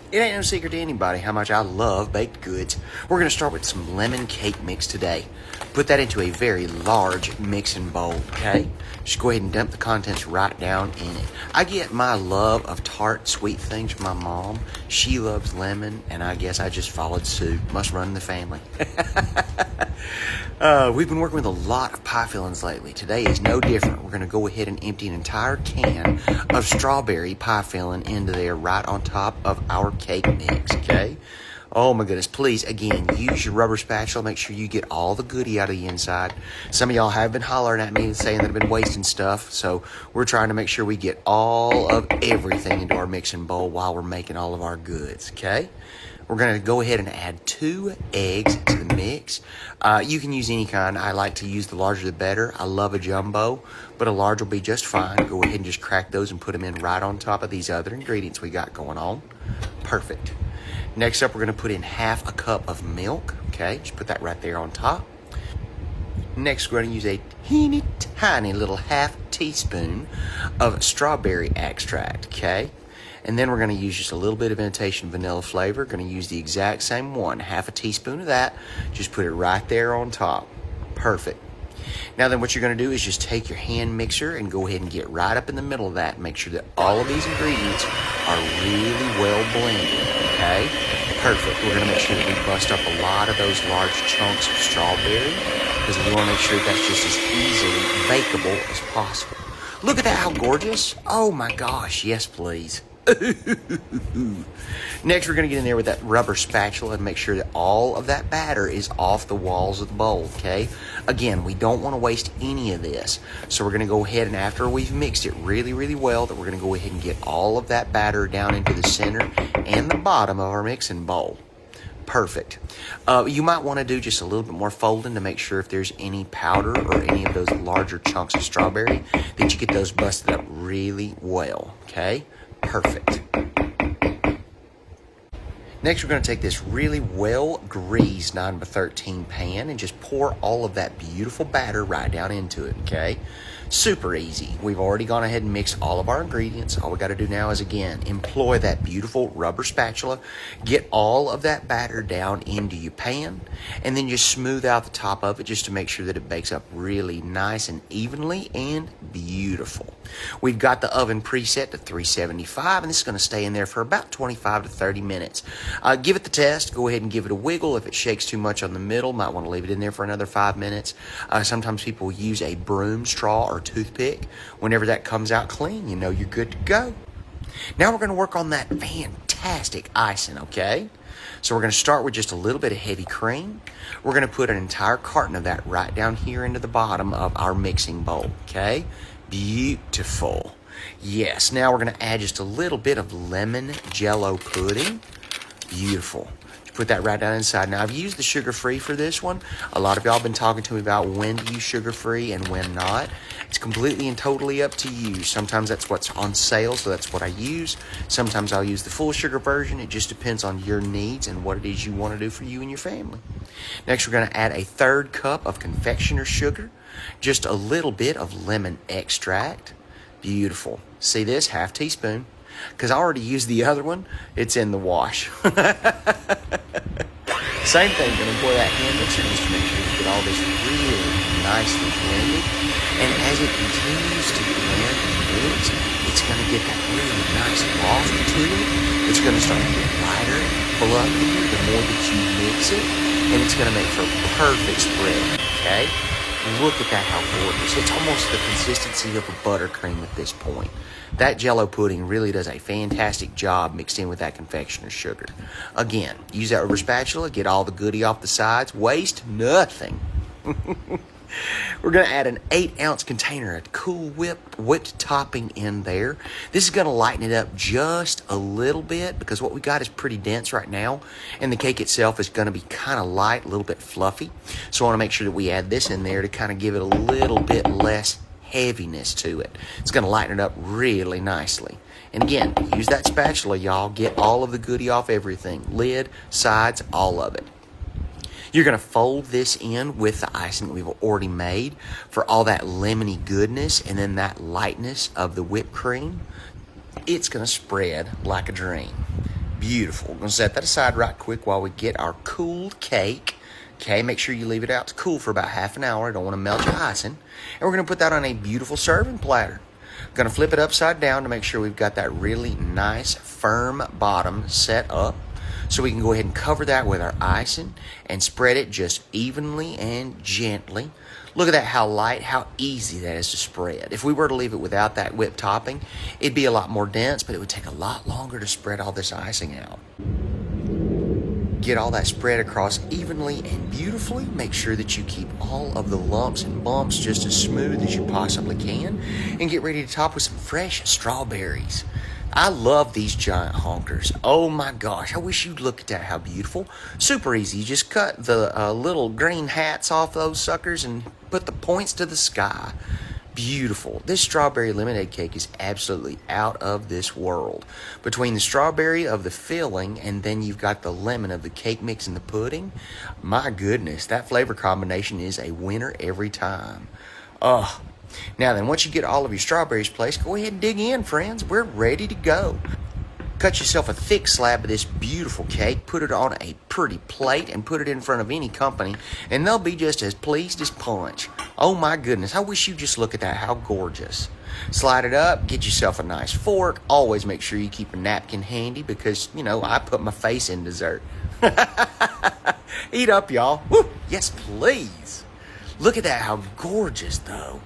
It ain't no secret to anybody how much I love baked goods. We're going to start with some lemon cake mix today. Put that into a very large mixing bowl, okay? Just go ahead and dump the contents right down in it. I get my love of tart, sweet things from my mom. She loves lemon, and I guess I just followed suit. Must run in the family. We've been working with a lot of pie fillings lately. Today is no different. We're going to go ahead and empty an entire can of strawberry pie filling into there right on top of our cake mix, okay? Oh my goodness, please, again, use your rubber spatula. Make sure you get all the goodie out of the inside. Some of y'all have been hollering at me and saying that I've been wasting stuff, so we're trying to make sure we get all of everything into our mixing bowl while we're making all of our goods, okay? We're going to go ahead and add 2 eggs to the mix. You can use any kind. I like to use the larger the better. I love a jumbo, but a large will be just fine. Go ahead and just crack those and put them in right on top of these other ingredients we got going on. Perfect. Next up, we're going to put in half a cup of milk. Okay, just put that right there on top. Next, we're going to use a teeny tiny little half teaspoon of strawberry extract. Okay. And then we're going to use just a little bit of imitation vanilla flavor. Going to use the exact same one, half a teaspoon of that. Just put it right there on top. Perfect. Now then what you're going to do is just take your hand mixer and go ahead and get right up in the middle of that and make sure that all of these ingredients are really well blended, okay? Perfect. We're going to make sure that we bust up a lot of those large chunks of strawberry because we want to make sure that that's just as easily bakeable as possible. Look at that, how gorgeous. Oh my gosh, yes please. Next, we're going to get in there with that rubber spatula and make sure that all of that batter is off the walls of the bowl, okay? Again, we don't want to waste any of this. So we're going to go ahead and after we've mixed it really, really well, that we're going to go ahead and get all of that batter down into the center and the bottom of our mixing bowl. Perfect. You might want to do just a little bit more folding to make sure if there's any powder or any of those larger chunks of strawberry that you get those busted up really well, okay? Perfect. Next, we're going to take this really well-greased 9x13 pan and just pour all of that beautiful batter right down into it, okay? Super easy. We've already gone ahead and mixed all of our ingredients. All we got to do now is, again, employ that beautiful rubber spatula, get all of that batter down into your pan, and then just smooth out the top of it just to make sure that it bakes up really nice and evenly and beautiful. We've got the oven preset to 375, and this is going to stay in there for about 25 to 30 minutes. Give it the test. Go ahead and give it a wiggle. If it shakes too much on the middle, might want to leave it in there for another 5 minutes. Sometimes people use a broom straw or toothpick. Whenever that comes out clean, you know you're good to go. Now we're going to work on that fantastic icing, okay? So we're going to start with just a little bit of heavy cream. We're going to put an entire carton of that right down here into the bottom of our mixing bowl, okay? Beautiful. Yes, now we're going to add just a little bit of lemon jello pudding. Beautiful. Put that right down inside. Now, I've used the sugar-free for this one. A lot of y'all have been talking to me about when to use sugar-free and when not. It's completely and totally up to you. Sometimes that's what's on sale, so that's what I use. Sometimes I'll use the full sugar version. It just depends on your needs and what it is you want to do for you and your family. Next, we're going to add a 1/3 cup of confectioner's sugar, just a little bit of lemon extract. Beautiful. See this? 1/2 teaspoon. Because I already used the other one, it's in the wash. Same thing, going to pour that hand mixer just to make sure you get all this really nicely blended. And as it continues to blend and mix, it's going to get that really nice loft to it. It's going to start to get lighter and fluffier the more that you mix it. And it's going to make for a perfect spread, okay? Look at that, how gorgeous. It's almost the consistency of a buttercream at this point. That jello pudding really does a fantastic job mixed in with that confectioner's sugar. Again, use that rubber spatula, get all the goodie off the sides, waste nothing. We're going to add an 8-ounce container of Cool whipped topping in there. This is going to lighten it up just a little bit because what we got is pretty dense right now, and the cake itself is going to be kind of light, a little bit fluffy. So I want to make sure that we add this in there to kind of give it a little bit less heaviness to it. It's going to lighten it up really nicely. And again, use that spatula, y'all. Get all of the goodie off everything. Lid, sides, all of it. You're going to fold this in with the icing that we've already made for all that lemony goodness and then that lightness of the whipped cream. It's going to spread like a dream. Beautiful. We're going to set that aside right quick while we get our cooled cake. Okay, make sure you leave it out to cool for about half an hour. Don't want to melt your icing. And we're going to put that on a beautiful serving platter. Going to flip it upside down to make sure we've got that really nice, firm bottom set up. So we can go ahead and cover that with our icing and spread it just evenly and gently. Look at that, how light, how easy that is to spread. If we were to leave it without that whipped topping, it'd be a lot more dense, but it would take a lot longer to spread all this icing out. Get all that spread across evenly and beautifully. Make sure that you keep all of the lumps and bumps just as smooth as you possibly can. And get ready to top with some fresh strawberries. I love these giant honkers. Oh my gosh, I wish you'd look at that, how beautiful. Super easy. You just cut the little green hats off those suckers and put the points to the sky. Beautiful. This strawberry lemonade cake is absolutely out of this world. Between the strawberry of the filling and then you've got the lemon of the cake mix and the pudding, my goodness, that flavor combination is a winner every time. Oh. Now then, once you get all of your strawberries placed, go ahead and dig in, friends. We're ready to go. Cut yourself a thick slab of this beautiful cake, put it on a pretty plate, and put it in front of any company, and they'll be just as pleased as punch. Oh my goodness, I wish you'd just look at that, how gorgeous. Slide it up, get yourself a nice fork. Always make sure you keep a napkin handy because, you know, I put my face in dessert. Eat up, y'all. Woo! Yes, please. Look at that, how gorgeous, though.